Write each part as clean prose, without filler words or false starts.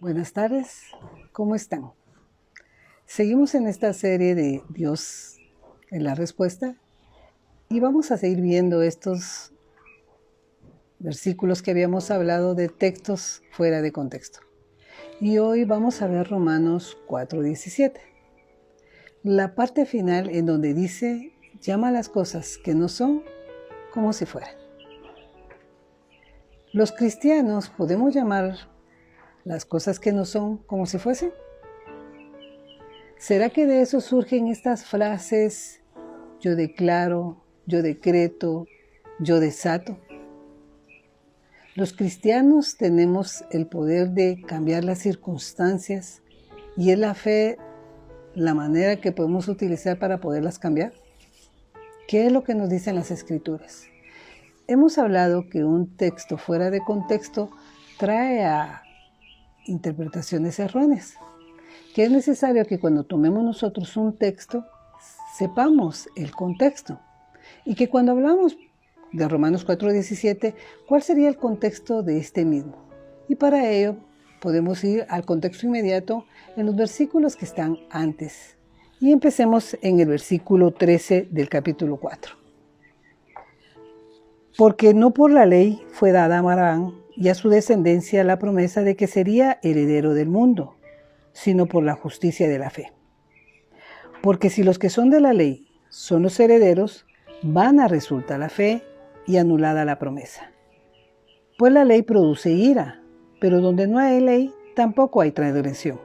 Buenas tardes, ¿cómo están? Seguimos en esta serie de Dios en la respuesta y vamos a seguir viendo estos versículos que habíamos hablado de textos fuera de contexto. Y hoy vamos a ver Romanos 4:17, la parte final en donde dice, llama las cosas que no son como si fueran. Los cristianos podemos llamar las cosas que no son como si fuesen. ¿Será que de eso surgen estas frases, yo declaro, yo decreto, yo desato? Los cristianos tenemos el poder de cambiar las circunstancias y es la fe la manera que podemos utilizar para poderlas cambiar. ¿Qué es lo que nos dicen las Escrituras? Hemos hablado que un texto fuera de contexto trae a interpretaciones erróneas, que es necesario que cuando tomemos nosotros un texto, sepamos el contexto. Y que cuando hablamos de Romanos 4:17, ¿cuál sería el contexto de este mismo? Y para ello podemos ir al contexto inmediato en los versículos que están antes. Y empecemos en el versículo 13 del capítulo 4. Porque no por la ley fue dada a Abraham y a su descendencia la promesa de que sería heredero del mundo, sino por la justicia de la fe. Porque si los que son de la ley son los herederos, vana resulta la fe y anulada la promesa. Pues la ley produce ira, pero donde no hay ley, tampoco hay transgresión.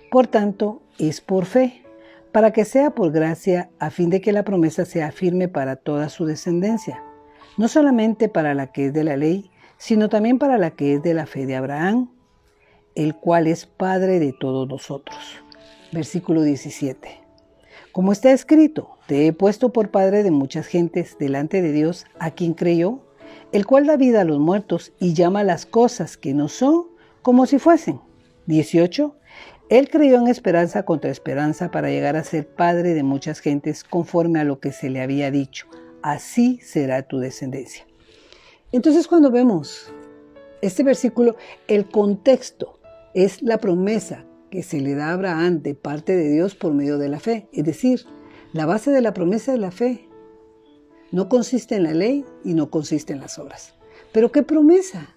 Por tanto, es por fe, para que sea por gracia, a fin de que la promesa sea firme para toda su descendencia, no solamente para la que es de la ley, sino también para la que es de la fe de Abraham, el cual es Padre de todos nosotros. Versículo 17. Como está escrito, te he puesto por padre de muchas gentes delante de Dios, a quien creyó, el cual da vida a los muertos y llama las cosas que no son como si fuesen. 18. Él creyó en esperanza contra esperanza para llegar a ser padre de muchas gentes conforme a lo que se le había dicho. Así será tu descendencia. Entonces cuando vemos este versículo, el contexto es la promesa que se le da a Abraham de parte de Dios por medio de la fe. Es decir, la base de la promesa es la fe. No consiste en la ley y no consiste en las obras. ¿Pero qué promesa?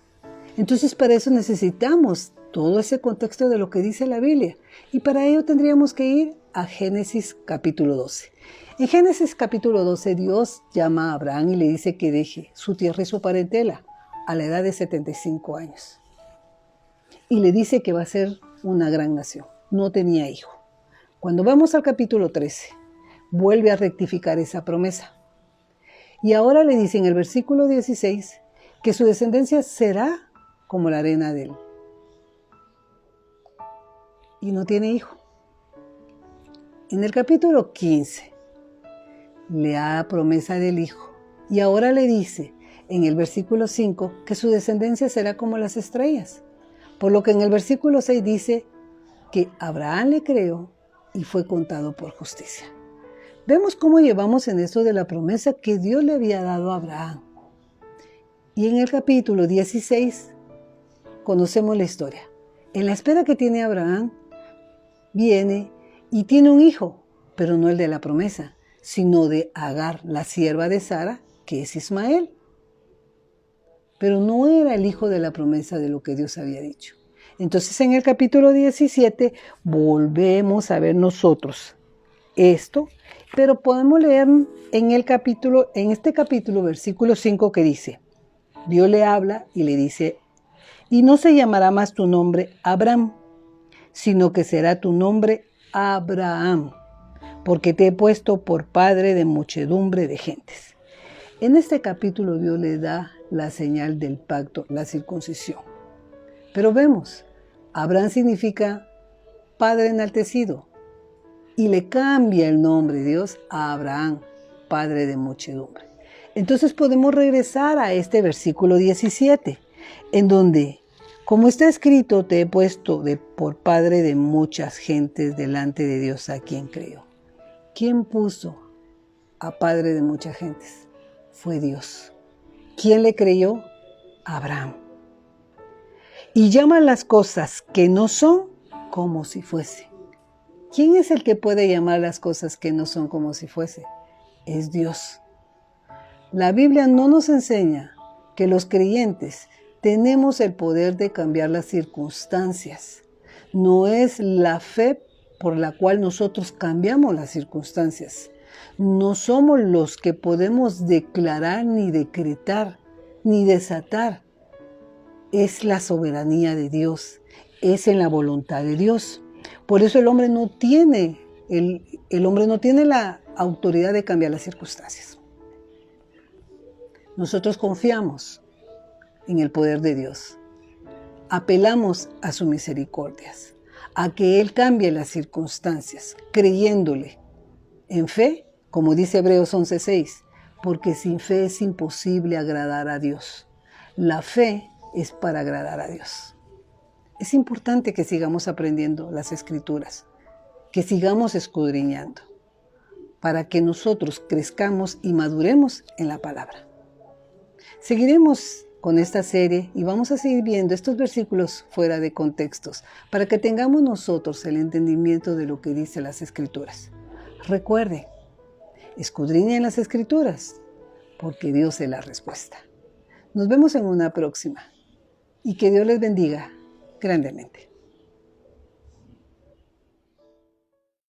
Entonces para eso necesitamos todo ese contexto de lo que dice la Biblia. Y para ello tendríamos que ir a Génesis capítulo 12. En Génesis capítulo 12 Dios llama a Abraham y le dice que deje su tierra y su parentela a la edad de 75 años. Y le dice que va a ser una gran nación. No tenía hijo. Cuando vamos al capítulo 13, vuelve a rectificar esa promesa. Y ahora le dice en el versículo 16 que su descendencia será como la arena del mar. Y no tiene hijo. En el capítulo 15 le da promesa del hijo. Y ahora le dice en el versículo 5 que su descendencia será como las estrellas. Por lo que en el versículo 6 dice que Abraham le creó y fue contado por justicia. Vemos cómo llevamos en esto de la promesa que Dios le había dado a Abraham. Y en el capítulo 16 conocemos la historia. En la espera que tiene Abraham, viene y tiene un hijo, pero no el de la promesa, sino de Agar, la sierva de Sara, que es Ismael. Pero no era el hijo de la promesa de lo que Dios había dicho. Entonces en el capítulo 17 volvemos a ver nosotros esto, pero podemos leer en este capítulo, versículo 5 que dice, Dios le habla y le dice, y no se llamará más tu nombre Abraham, sino que será tu nombre Abraham, porque te he puesto por padre de muchedumbre de gentes. En este capítulo Dios le da la señal del pacto, la circuncisión. Pero vemos, Abraham significa padre enaltecido y le cambia el nombre Dios a Abraham, padre de muchedumbre. Entonces podemos regresar a este versículo 17, en donde, como está escrito, te he puesto por padre de muchas gentes delante de Dios a quien creyó. ¿Quién puso a padre de muchas gentes? Fue Dios. ¿Quién le creyó? Abraham. y llama las cosas que no son como si fuese. ¿Quién es el que puede llamar las cosas que no son como si fuese? Es Dios. La Biblia no nos enseña que los creyentes tenemos el poder de cambiar las circunstancias. No es la fe por la cual nosotros cambiamos las circunstancias. No somos los que podemos declarar, ni decretar, ni desatar. Es la soberanía de Dios, es en la voluntad de Dios. Por eso el hombre no tiene la autoridad de cambiar las circunstancias. Nosotros confiamos en el poder de Dios. Apelamos a sus misericordias, a que Él cambie las circunstancias, creyéndole en fe, como dice Hebreos 11:6, porque sin fe es imposible agradar a Dios. La fe es para agradar a Dios. Es importante que sigamos aprendiendo las Escrituras, que sigamos escudriñando, para que nosotros crezcamos y maduremos en la palabra. Seguiremos con esta serie y vamos a seguir viendo estos versículos fuera de contextos, para que tengamos nosotros el entendimiento de lo que dicen las Escrituras. Recuerde, escudriñen las Escrituras, porque Dios es la respuesta. Nos vemos en una próxima y que Dios les bendiga grandemente.